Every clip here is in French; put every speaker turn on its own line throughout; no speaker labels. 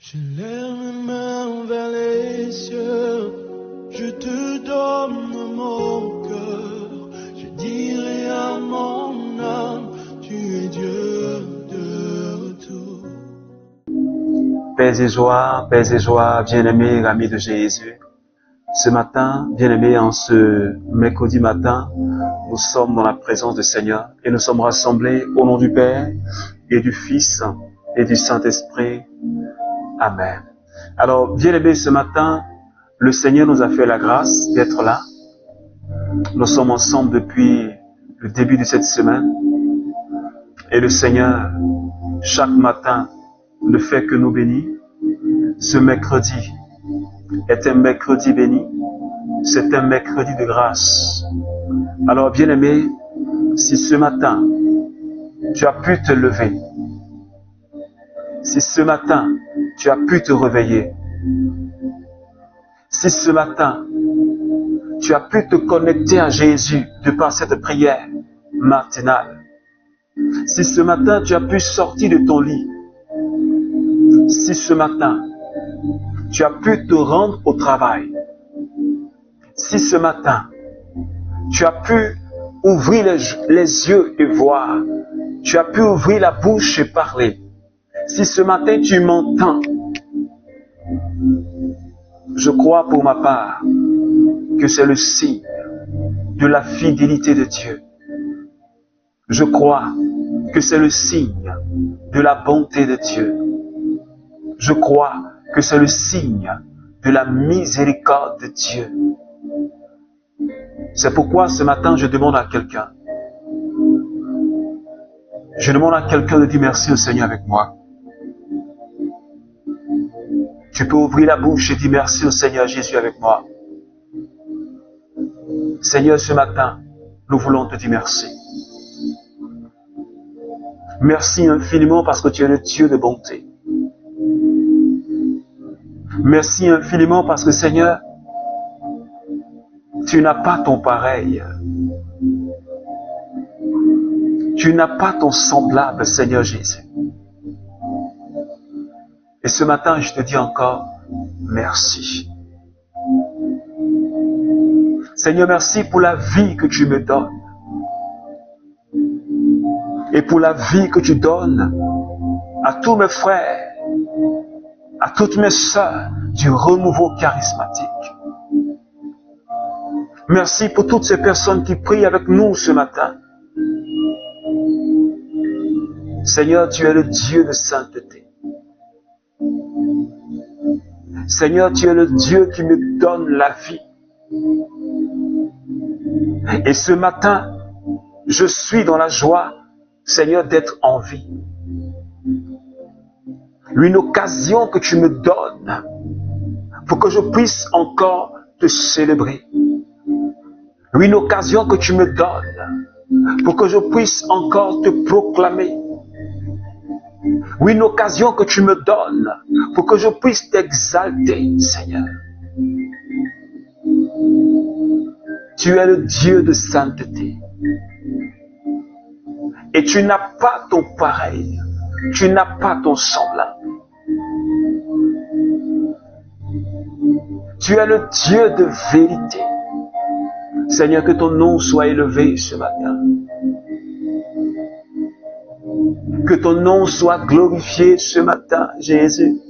Je lève mes mains vers les cieux, je te donne mon cœur, je dirai à mon âme, tu es Dieu de tout.
Paix et joie, bien-aimés, amis de Jésus. Ce matin, bien-aimés, en ce mercredi matin, nous sommes dans la présence du Seigneur et nous sommes rassemblés au nom du Père et du Fils et du Saint-Esprit. Amen. Alors, bien-aimés, ce matin, le Seigneur nous a fait la grâce d'être là. Nous sommes ensemble depuis le début de cette semaine et le Seigneur, chaque matin, ne fait que nous bénir. Ce mercredi est un mercredi béni. C'est un mercredi de grâce. Alors, bien-aimé, si ce matin, tu as pu te lever, si ce matin, tu as pu te réveiller, si ce matin, tu as pu te connecter à Jésus de par cette prière matinale, si ce matin, tu as pu sortir de ton lit, si ce matin, tu as pu te rendre au travail, si ce matin, tu as pu ouvrir les yeux et voir, tu as pu ouvrir la bouche et parler, si ce matin tu m'entends, je crois pour ma part que c'est le signe de la fidélité de Dieu. Je crois que c'est le signe de la bonté de Dieu. Je crois que c'est le signe de la miséricorde de Dieu. C'est pourquoi ce matin je demande à quelqu'un, de dire merci au Seigneur avec moi. Tu peux ouvrir la bouche et dire merci au Seigneur Jésus avec moi. Seigneur, ce matin, nous voulons te dire merci. Merci infiniment parce que tu es le Dieu de bonté. Merci infiniment parce que Seigneur, tu n'as pas ton pareil. Tu n'as pas ton semblable, Seigneur Jésus. Et ce matin, je te dis encore, merci. Seigneur, merci pour la vie que tu me donnes. Et pour la vie que tu donnes à tous mes frères, à toutes mes sœurs du renouveau charismatique. Merci pour toutes ces personnes qui prient avec nous ce matin. Seigneur, tu es le Dieu de sainteté. Seigneur, tu es le Dieu qui me donne la vie. Et ce matin, je suis dans la joie, Seigneur, d'être en vie. Une occasion que tu me donnes pour que je puisse encore te célébrer. Une occasion que tu me donnes pour que je puisse encore te proclamer. Une occasion que tu me donnes pour que je puisse t'exalter, Seigneur. Tu es le Dieu de sainteté. Et tu n'as pas ton pareil. Tu n'as pas ton semblable. Tu es le Dieu de vérité. Seigneur, que ton nom soit élevé ce matin. Que ton nom soit glorifié ce matin, Jésus.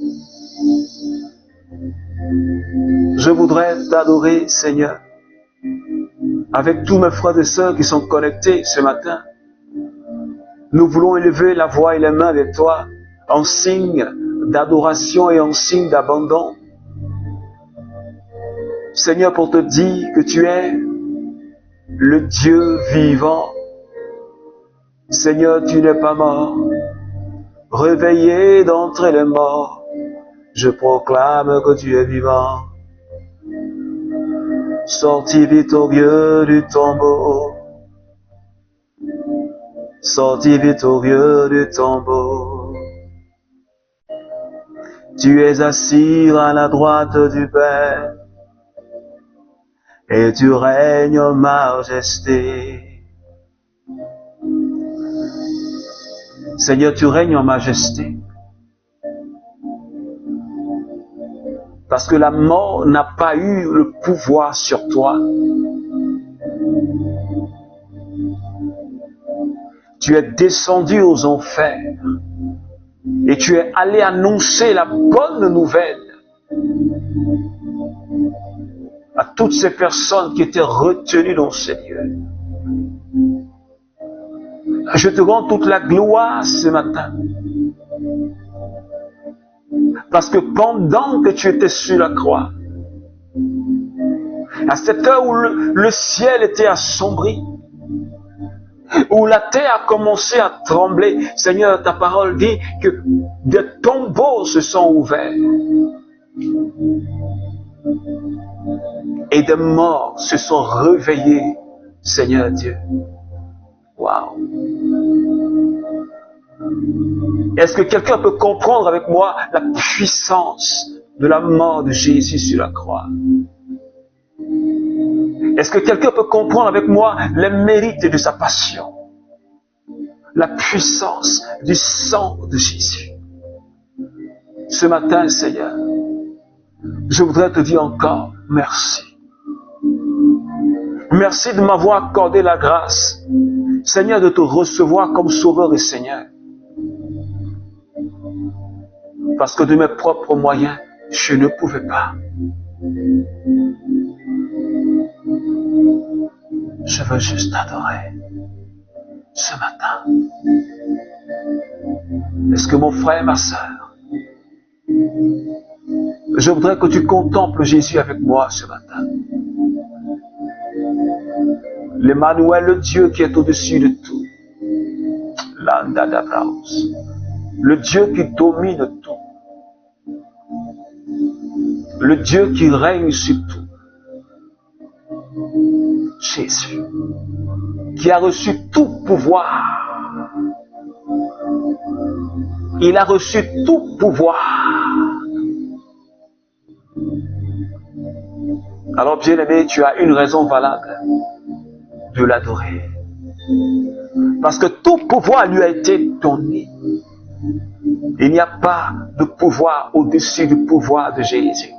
Je voudrais t'adorer, Seigneur, avec tous mes frères et sœurs qui sont connectés ce matin. Nous voulons élever la voix et les mains avec toi en signe d'adoration et en signe d'abandon. Seigneur, pour te dire que tu es le Dieu vivant. Seigneur, tu n'es pas mort. Réveillé d'entre les morts, je proclame que tu es vivant. Sorti victorieux du tombeau. Sorti victorieux du tombeau. Tu es assis à la droite du Père. Et tu règnes en majesté. Seigneur, tu règnes en majesté. Parce que la mort n'a pas eu le pouvoir sur toi. Tu es descendu aux enfers et tu es allé annoncer la bonne nouvelle à toutes ces personnes qui étaient retenues dans ces lieux. Je te rends toute la gloire ce matin. Parce que pendant que tu étais sur la croix, à cette heure où le ciel était assombri, où la terre a commencé à trembler, Seigneur, ta parole dit que des tombeaux se sont ouverts et des morts se sont réveillés, Seigneur Dieu. Waouh! Est-ce que quelqu'un peut comprendre avec moi la puissance de la mort de Jésus sur la croix? Est-ce que quelqu'un peut comprendre avec moi les mérites de sa passion? La puissance du sang de Jésus. Ce matin, Seigneur, je voudrais te dire encore merci. Merci de m'avoir accordé la grâce, Seigneur, de te recevoir comme Sauveur et Seigneur. Parce que de mes propres moyens, je ne pouvais pas. Je veux juste t'adorer ce matin. Est-ce que mon frère et ma sœur, je voudrais que tu contemples Jésus avec moi ce matin. L'Emmanuel, le Dieu qui est au-dessus de tout. L'Andadabraus. Le Dieu qui domine tout. Le Dieu qui règne sur tout. Jésus, qui a reçu tout pouvoir. Il a reçu tout pouvoir. Alors, bien-aimé, tu as une raison valable de l'adorer. Parce que tout pouvoir lui a été donné. Il n'y a pas de pouvoir au-dessus du pouvoir de Jésus.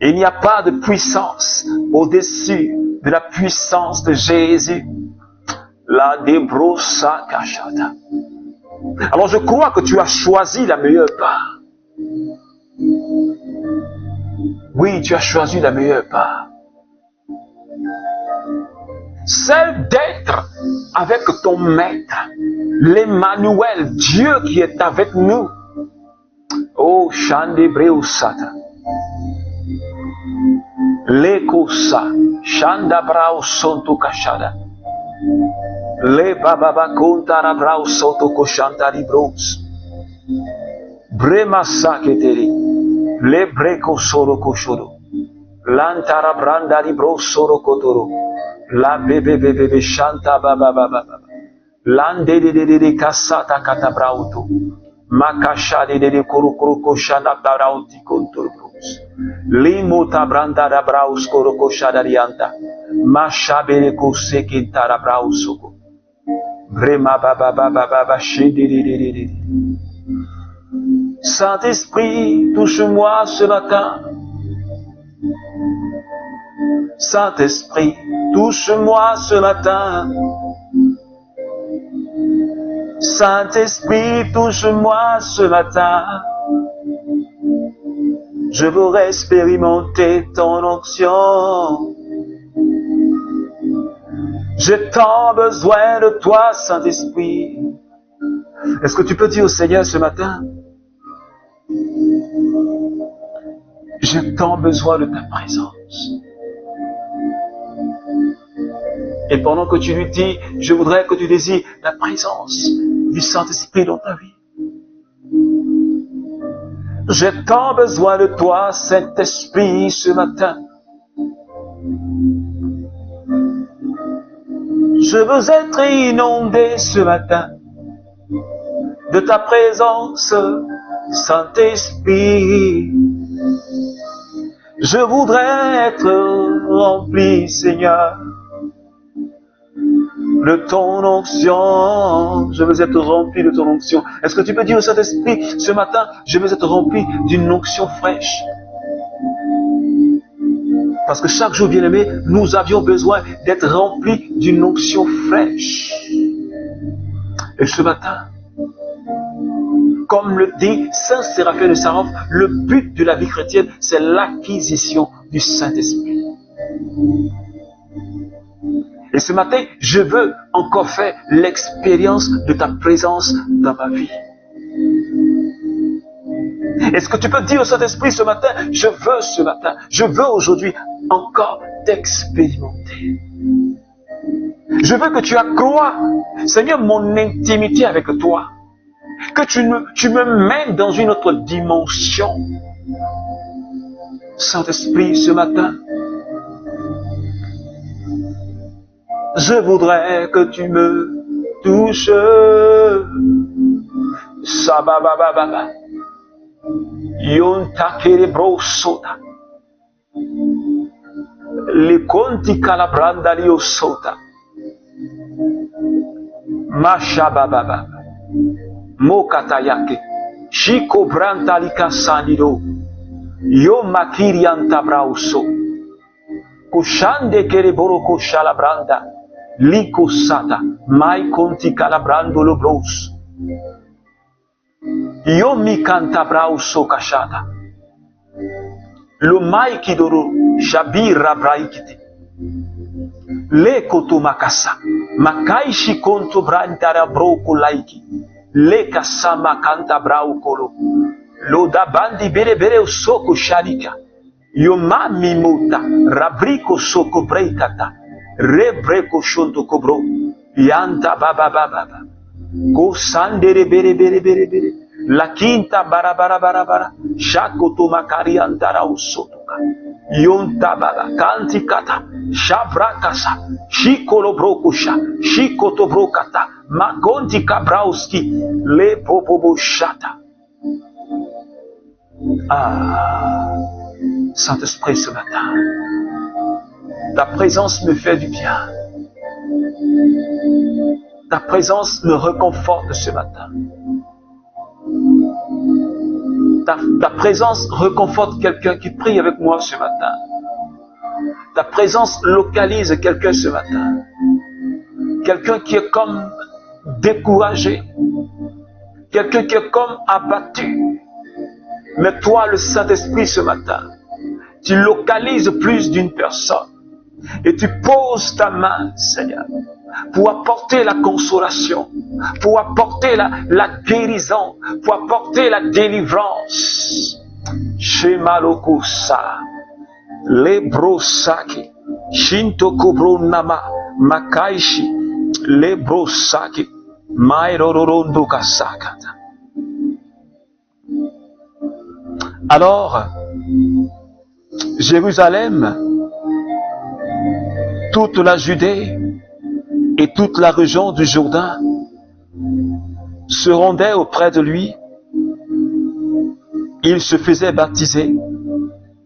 Il n'y a pas de puissance au-dessus de la puissance de Jésus. La débrosa kashada. Alors je crois que tu as choisi la meilleure part. Oui, tu as choisi la meilleure part. Celle d'être avec ton maître, l'Emmanuel, Dieu qui est avec nous. Oh, Shandebreusata. Lekosa, Shandabrao Sonto Kashada. Le Bababa Kontarabrao Soto Koshantari Bros. Bremasa Keteri. Le Breko Soro Koshodo. Lantara Brandari Bros Soro Kotoro. La Bebe Shanta Baba Baba. Lande de Kasata Katabrauto. Makasha de Kurukuru Koshana Brauti Kontor Bros. Limo Tabranda Braus Koroko Shadarianta. Mashabere Koseki Tarabrausoko. Brema Baba Baba Baba Shidi. Saint-Esprit, touche-moi ce matin. Saint-Esprit, touche-moi ce matin. Saint-Esprit, touche-moi ce matin. Je voudrais expérimenter ton onction. J'ai tant besoin de toi, Saint-Esprit. Est-ce que tu peux dire au Seigneur ce matin? J'ai tant besoin de ta présence. Et pendant que tu lui dis, je voudrais que tu désires la présence du Saint-Esprit dans ta vie. J'ai tant besoin de toi, Saint-Esprit, ce matin. Je veux être inondé ce matin de ta présence, Saint-Esprit. Je voudrais être rempli, Seigneur, de ton onction. Je veux être rempli de ton onction. Est-ce que tu peux dire au Saint-Esprit, ce matin, je veux être rempli d'une onction fraîche, Parce que chaque jour, bien-aimé, nous avions besoin d'être remplis d'une onction fraîche. Et ce matin, comme le dit Saint Séraphin de Saransk, le but de la vie chrétienne, c'est l'acquisition du Saint-Esprit. Et ce matin, je veux encore faire l'expérience de ta présence dans ma vie. Est-ce que tu peux dire au Saint-Esprit ce matin, je veux aujourd'hui encore t'expérimenter. Je veux que tu accrois, Seigneur, mon intimité avec toi. Que tu me mènes dans une autre dimension. Saint-Esprit, ce matin, je voudrais que tu me touches. Sababababa. Yonta kerebro sota. Le conti calabranda lio sota. Mashabababa. Mokatayake. Shiko branta lika sandido. Yo makiri antabrauso. Kushande kereboro koshalabranda. Liko sata. Mai conti calabrando lo bros. Yo mi canta brauso kashata. Lo mai kidoro shabira braikiti. Le koto makasa. Makaishi konto brantara broko laiki. Le kasama kanta braukolo. Lo da bandi bere bere usoko sharika. Yo mami muta. Rabriko soko breikata. Rebreko shonto kobro. Yanta baba baba. Go sandere bere bere bere bere. La quinta bara bara bara bara. Shako to makari antara usotoka. Yonta baba kanti kata. Shavrakasa. Shikolo brokusha. Shikoto brokata. Magonti kabrauski. Le popobo shata. Ah, Saint-Esprit, ce matin, ta présence me fait du bien. Ta présence me réconforte ce matin. Ta présence réconforte quelqu'un qui prie avec moi ce matin. Ta présence localise quelqu'un ce matin. Quelqu'un qui est comme découragé. Quelqu'un qui est comme abattu. Mais toi, le Saint-Esprit, ce matin, tu localises plus d'une personne. Et tu poses ta main, Seigneur, pour apporter la consolation, pour apporter la guérison, pour apporter la délivrance. Shemalokusa, Lebrosaki, Shinto Kobro Nama, Makaishi, Lebrosaki, Mairorondo Kasakata. Alors, Jérusalem, toute la Judée et toute la région du Jourdain se rendaient auprès de lui. Il se faisait baptiser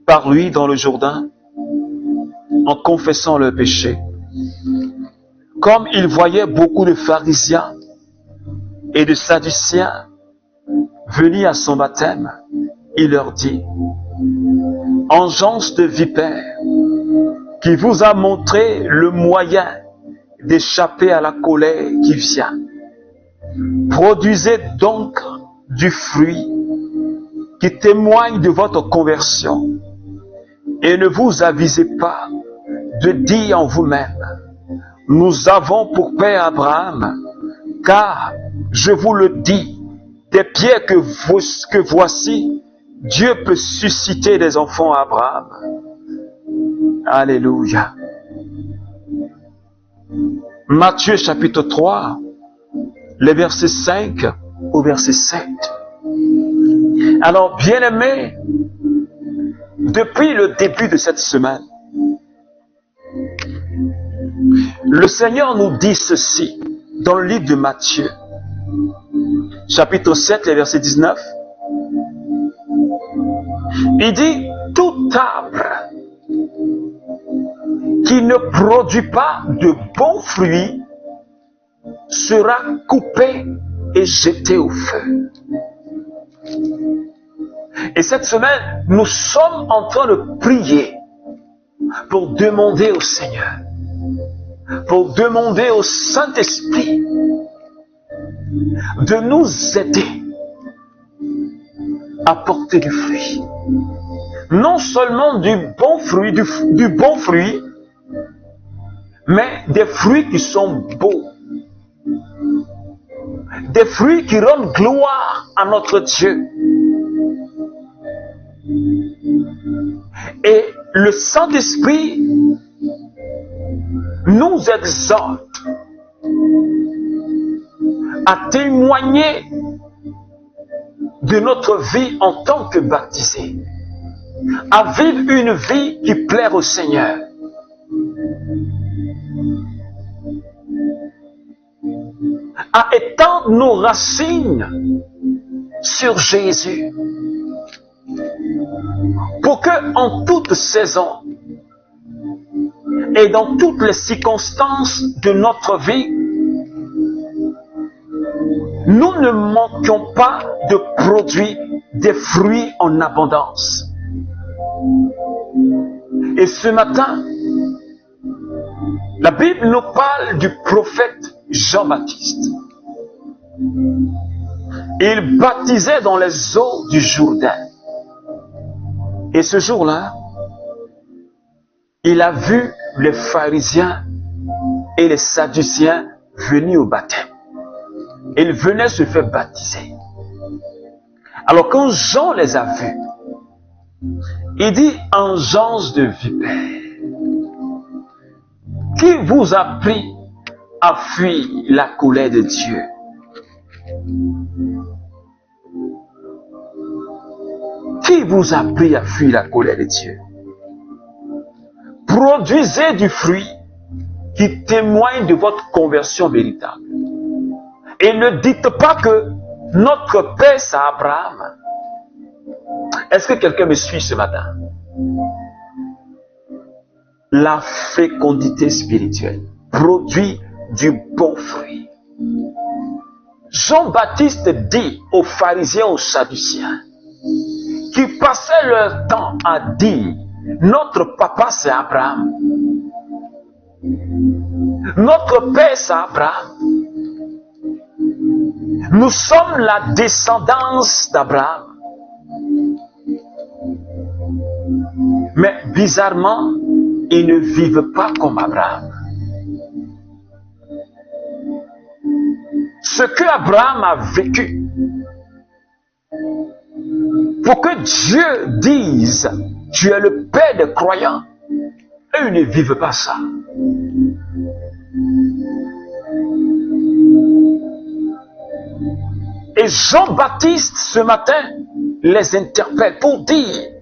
par lui dans le Jourdain en confessant leurs péchés. Comme il voyait beaucoup de pharisiens et de sadduciens venir à son baptême, il leur dit: engeance de vipères, qui vous a montré le moyen d'échapper à la colère qui vient. Produisez donc du fruit qui témoigne de votre conversion et ne vous avisez pas de dire en vous-même: nous avons pour père Abraham, car je vous le dis, des pierres que voici, Dieu peut susciter des enfants à Abraham. Alléluia. Matthieu chapitre 3, les versets 5 au verset 7. Alors, bien-aimés, depuis le début de cette semaine, le Seigneur nous dit ceci dans le livre de Matthieu, chapitre 7, les versets 19. Il dit: tout arbre qui ne produit pas de bons fruits sera coupé et jeté au feu. Et cette semaine, nous sommes en train de prier pour demander au Seigneur, pour demander au Saint-Esprit de nous aider à porter du fruit. Non seulement du bon fruit, mais des fruits qui sont beaux. Des fruits qui rendent gloire à notre Dieu. Et le Saint-Esprit nous exhorte à témoigner de notre vie en tant que baptisés, à vivre une vie qui plaît au Seigneur. À étendre nos racines sur Jésus, pour que en toute saison et dans toutes les circonstances de notre vie, nous ne manquions pas de produire des fruits en abondance. Et ce matin, la Bible nous parle du prophète Jean-Baptiste. Il baptisait dans les eaux du Jourdain. Et ce jour-là, il a vu les pharisiens et les sadduciens venir au baptême. Ils venaient se faire baptiser. Alors quand Jean les a vus, il dit: engeance de vipère, qui vous a pris à fuir la colère de Dieu? Qui vous a pris à fuir la colère de Dieu? Produisez du fruit qui témoigne de votre conversion véritable. Et ne dites pas que notre Père c'est Abraham. Est-ce que quelqu'un me suit ce matin? La fécondité spirituelle produit du bon fruit. Jean-Baptiste dit aux pharisiens, aux sadduciens, qui passaient leur temps à dire: notre papa c'est Abraham. Notre père c'est Abraham. Nous sommes la descendance d'Abraham. Mais bizarrement, ils ne vivent pas comme Abraham. Ce que Abraham a vécu, pour que Dieu dise: tu es le père des croyants, eux ne vivent pas ça. Et Jean-Baptiste, ce matin, les interpelle pour dire: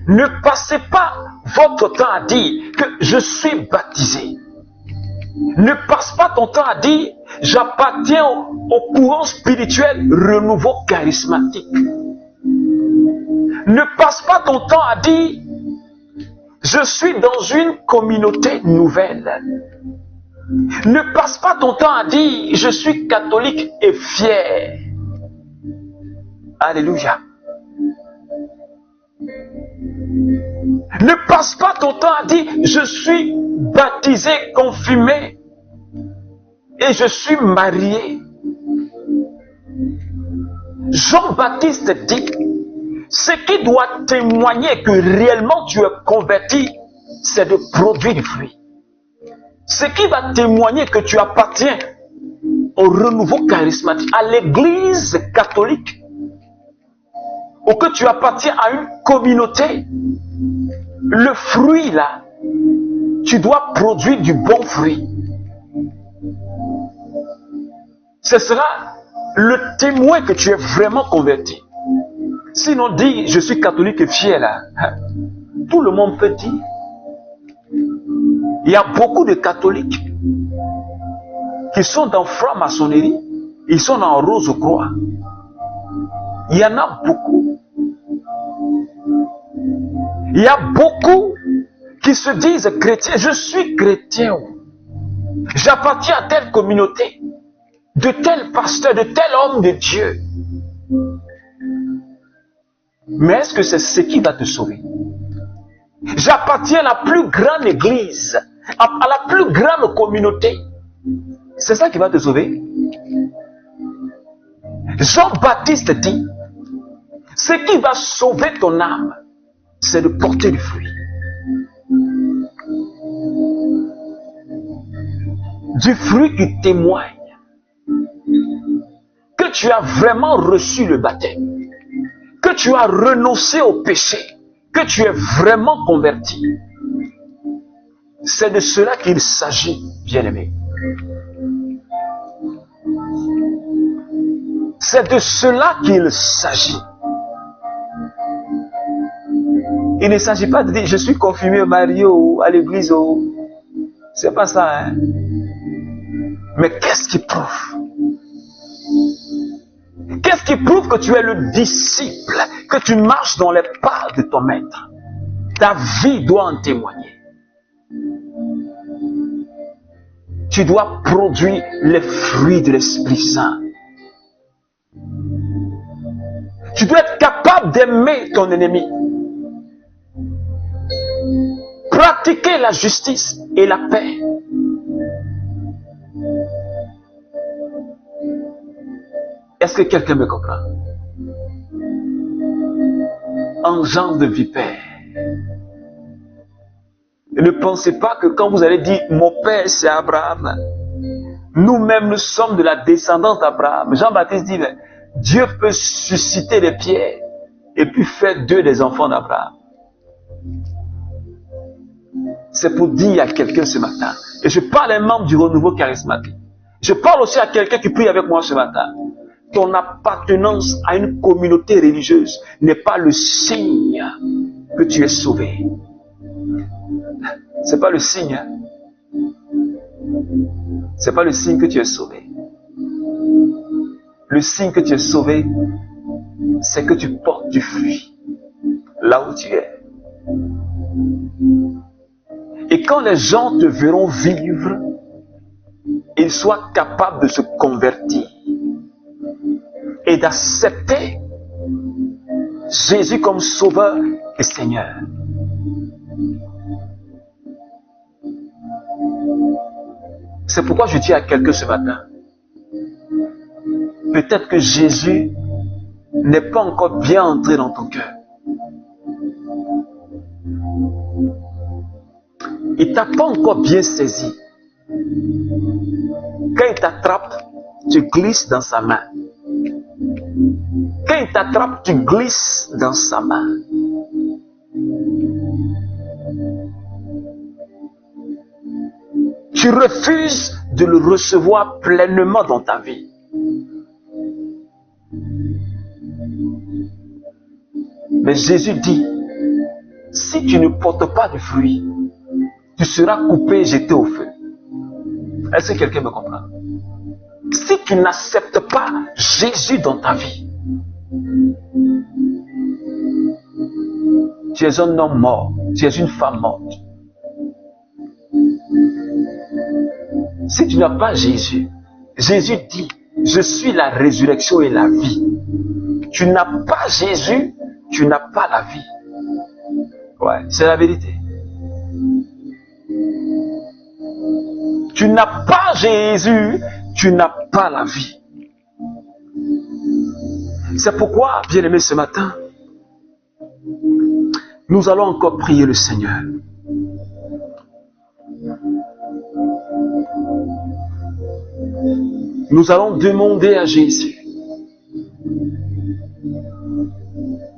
ne passez pas votre temps à dire que je suis baptisé. Ne passe pas ton temps à dire: j'appartiens au courant spirituel renouveau charismatique. Ne passe pas ton temps à dire: je suis dans une communauté nouvelle. Ne passe pas ton temps à dire: je suis catholique et fier. Alléluia. Ne passe pas ton temps à dire: je suis baptisé, confirmé et je suis marié. Jean-Baptiste dit: ce qui doit témoigner que réellement tu es converti, c'est de produire du fruit. Ce qui va témoigner que tu appartiens au renouveau charismatique, à l'église catholique, ou que tu appartiens à une communauté, le fruit là, tu dois produire du bon fruit. Ce sera le témoin que tu es vraiment converti. Sinon, dis: je suis catholique et fier là. Tout le monde peut dire. Il y a beaucoup de catholiques qui sont dans franc-maçonnerie, ils sont en Rose-Croix. Il y en a beaucoup. Il y a beaucoup qui se disent chrétiens. Je suis chrétien. J'appartiens à telle communauté, de tel pasteur, de tel homme de Dieu. Mais est-ce que c'est ce qui va te sauver? J'appartiens à la plus grande église, à la plus grande communauté. C'est ça qui va te sauver. Jean-Baptiste dit, ce qui va sauver ton âme, c'est de porter du fruit. Du fruit qui témoigne que tu as vraiment reçu le baptême, que tu as renoncé au péché, que tu es vraiment converti. C'est de cela qu'il s'agit, bien-aimé. C'est de cela qu'il s'agit. Il ne s'agit pas de dire je suis confirmé au marié ou à l'église. C'est pas ça, hein. Mais qu'est-ce qui prouve? Qu'est-ce qui prouve que tu es le disciple, que tu marches dans les pas de ton maître? Ta vie doit en témoigner. Tu dois produire les fruits de l'Esprit Saint. Tu dois être capable d'aimer ton ennemi. Pratiquer la justice et la paix. Est-ce que quelqu'un me comprend? Engeance de vipère. Ne pensez pas que quand vous allez dire mon père c'est Abraham, nous-mêmes nous sommes de la descendance d'Abraham. Jean-Baptiste dit Dieu peut susciter des pierres et puis faire d'eux des enfants d'Abraham. C'est pour dire à quelqu'un ce matin, et je parle à un membre du renouveau charismatique, je parle aussi à quelqu'un qui prie avec moi ce matin. Ton appartenance à une communauté religieuse n'est pas le signe que tu es sauvé. C'est pas le signe. Hein? C'est pas le signe que tu es sauvé. Le signe que tu es sauvé, c'est que tu portes du fruit là où tu es. Et quand les gens te verront vivre, ils soient capables de se convertir et d'accepter Jésus comme Sauveur et Seigneur. C'est pourquoi je dis à quelqu'un ce matin, peut-être que Jésus n'est pas encore bien entré dans ton cœur. Il ne t'a pas encore bien saisi. Quand il t'attrape, tu glisses dans sa main. Quand il t'attrape, tu glisses dans sa main. Tu refuses de le recevoir pleinement dans ta vie. Mais Jésus dit, si tu ne portes pas de fruit, tu seras coupé et jeté au feu. Est-ce que quelqu'un me comprend? Si tu n'acceptes pas Jésus dans ta vie, tu es un homme mort, tu es une femme morte. Si tu n'as pas Jésus, Jésus dit, je suis la résurrection et la vie. Tu n'as pas Jésus, tu n'as pas la vie. Ouais, c'est la vérité. Tu n'as pas Jésus, tu n'as pas la vie. C'est pourquoi, bien-aimés, ce matin, nous allons encore prier le Seigneur. Nous allons demander à Jésus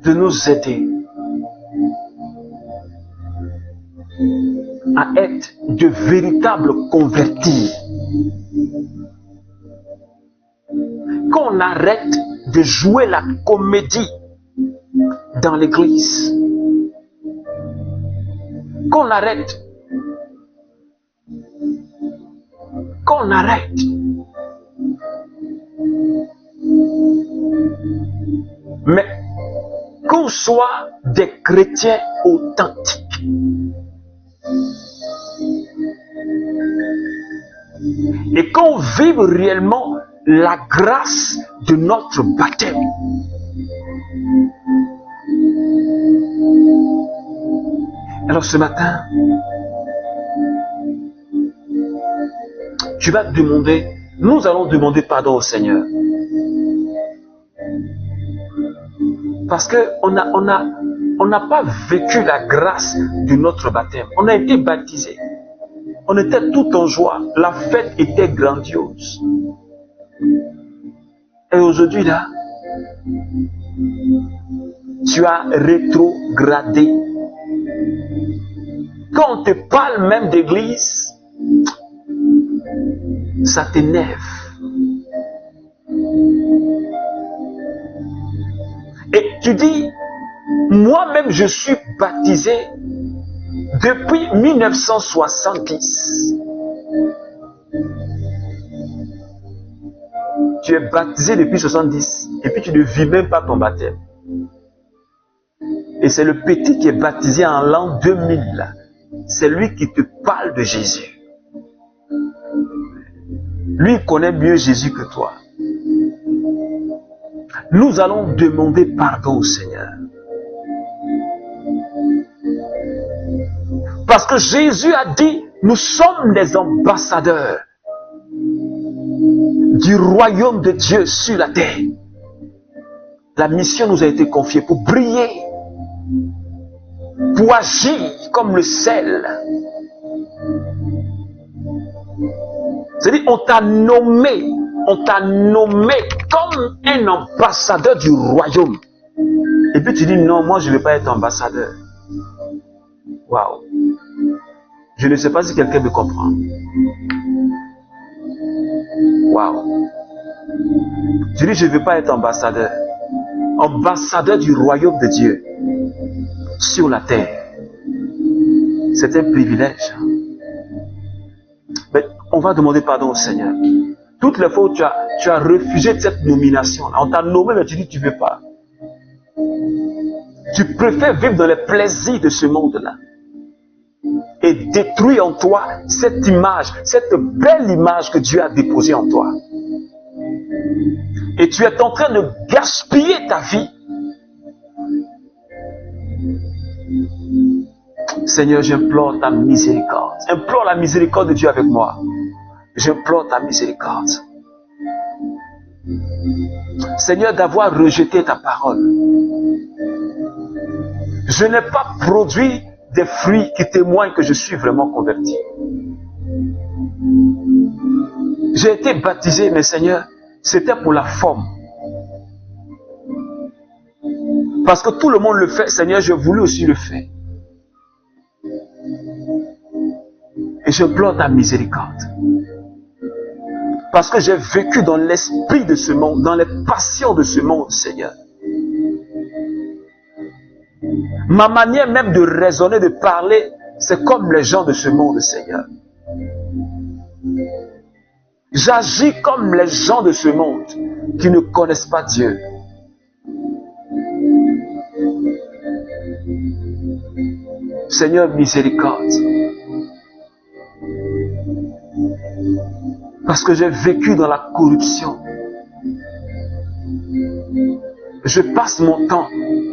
de nous aider à être de véritables convertis. Qu'on arrête de jouer la comédie dans l'église. Qu'on arrête. Qu'on arrête. Mais qu'on soit des chrétiens authentiques. Et qu'on vive réellement la grâce de notre baptême. Alors ce matin, tu vas demander, nous allons demander pardon au Seigneur. Parce qu'on n'a pas vécu la grâce de notre baptême. On a été baptisé. On était tout en joie. La fête était grandiose. Et aujourd'hui, là, tu as rétrogradé. Quand on te parle même d'église, ça t'énerve. Et tu dis, moi-même je suis baptisé depuis 1970. Tu es baptisé depuis 70 et puis tu ne vis même pas ton baptême. Et c'est le petit qui est baptisé en l'an 2000. C'est lui qui te parle de Jésus. Lui connaît mieux Jésus que toi. Nous allons demander pardon au Seigneur. Parce que Jésus a dit, nous sommes les ambassadeurs du royaume de Dieu sur la terre. La mission nous a été confiée pour briller, pour agir comme le sel. C'est-à-dire, on t'a nommé comme un ambassadeur du royaume. Et puis tu dis, non, moi je ne veux pas être ambassadeur. Waouh. Je ne sais pas si quelqu'un me comprend. Waouh. Je dis, je ne veux pas être ambassadeur. Ambassadeur du royaume de Dieu sur la terre. C'est un privilège. Mais on va demander pardon au Seigneur. Toutes les fois où tu as refusé cette nomination-là, on t'a nommé, mais tu dis que tu ne veux pas. Tu préfères vivre dans les plaisirs de ce monde-là et détruire en toi cette image, cette belle image que Dieu a déposée en toi. Et tu es en train de gaspiller ta vie. Seigneur, j'implore ta miséricorde. Implore la miséricorde de Dieu avec moi. J'implore ta miséricorde. Seigneur, d'avoir rejeté ta parole. Je n'ai pas produit des fruits qui témoignent que je suis vraiment converti. J'ai été baptisé, mais Seigneur, c'était pour la forme. Parce que tout le monde le fait, Seigneur, j'ai voulu aussi le faire. Et j'implore ta miséricorde. Parce que j'ai vécu dans l'esprit de ce monde, dans les passions de ce monde, Seigneur. Ma manière même de raisonner, de parler, c'est comme les gens de ce monde, Seigneur. J'agis comme les gens de ce monde qui ne connaissent pas Dieu. Seigneur, miséricorde. Parce que j'ai vécu dans la corruption. Je passe mon temps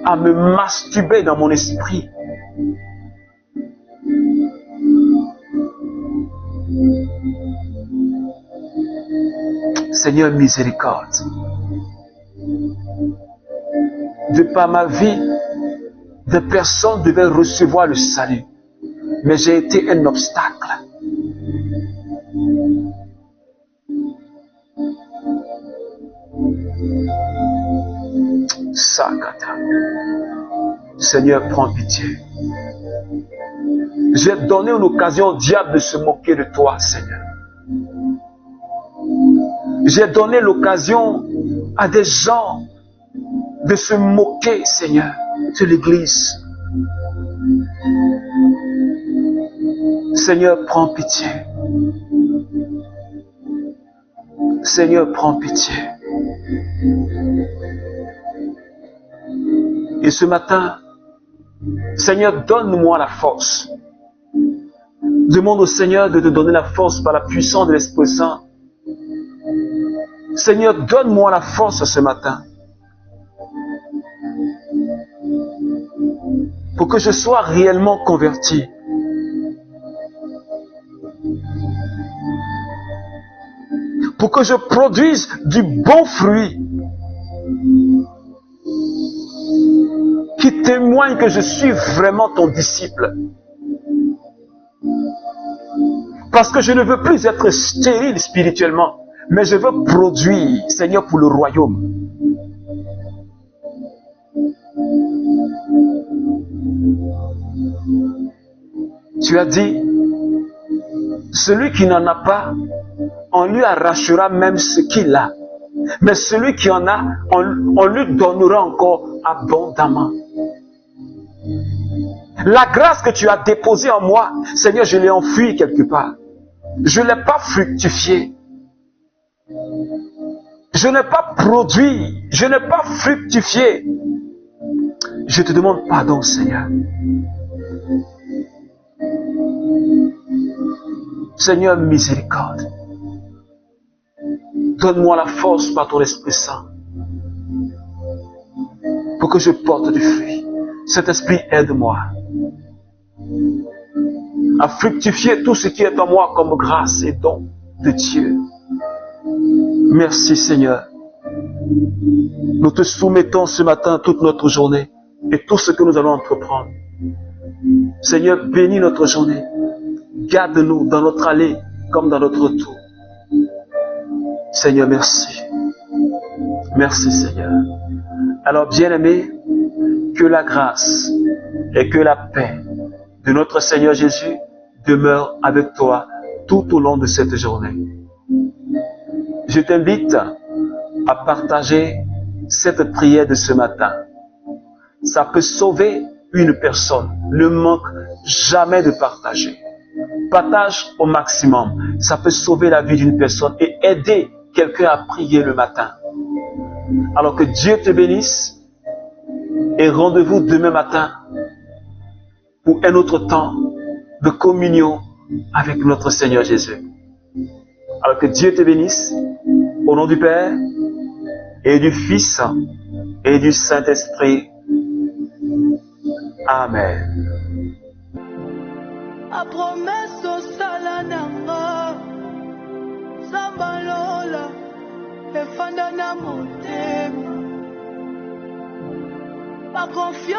à me masturber dans mon esprit. Seigneur, miséricorde. De par ma vie, des personnes devaient recevoir le salut. Mais j'ai été un obstacle. Sakata. Seigneur, prends pitié. J'ai donné une occasion au diable de se moquer de toi, Seigneur. J'ai donné l'occasion à des gens de se moquer, Seigneur, de l'Église. Seigneur, prends pitié. Seigneur, prends pitié. Et ce matin, Seigneur, donne-moi la force. Demande au Seigneur de te donner la force par la puissance de l'Esprit Saint. Seigneur, donne-moi la force ce matin pour que je sois réellement converti. Pour que je produise du bon fruit qui témoigne que je suis vraiment ton disciple. Parce que je ne veux plus être stérile spirituellement, mais je veux produire, Seigneur, pour le royaume. Tu as dit, celui qui n'en a pas, on lui arrachera même ce qu'il a. Mais celui qui en a, on lui donnera encore abondamment. La grâce que tu as déposée en moi, Seigneur, je l'ai enfouie quelque part. Je ne l'ai pas fructifiée. Je n'ai pas produit. Je n'ai pas fructifié. Je te demande pardon, Seigneur. Seigneur, miséricorde. Donne-moi la force par ton Esprit Saint pour que je porte du fruit. Cet esprit, aide-moi à fructifier tout ce qui est en moi comme grâce et don de Dieu. Merci, Seigneur. Nous te soumettons ce matin toute notre journée et tout ce que nous allons entreprendre. Seigneur, bénis notre journée. Garde-nous dans notre allée comme dans notre retour. Seigneur, merci. Merci, Seigneur. Alors, bien-aimés, que la grâce et que la paix de notre Seigneur Jésus demeure avec toi tout au long de cette journée. Je t'invite à partager cette prière de ce matin. Ça peut sauver une personne. Ne manque jamais de partager. Partage au maximum. Ça peut sauver la vie d'une personne et aider quelqu'un à prier le matin. Alors que Dieu te bénisse et rendez-vous demain matin pour un autre temps de communion avec notre Seigneur Jésus. Alors que Dieu te bénisse au nom du Père et du Fils et du Saint-Esprit. Amen.
A promesse au salananga Sambalola Efanda na motema. Ma confiance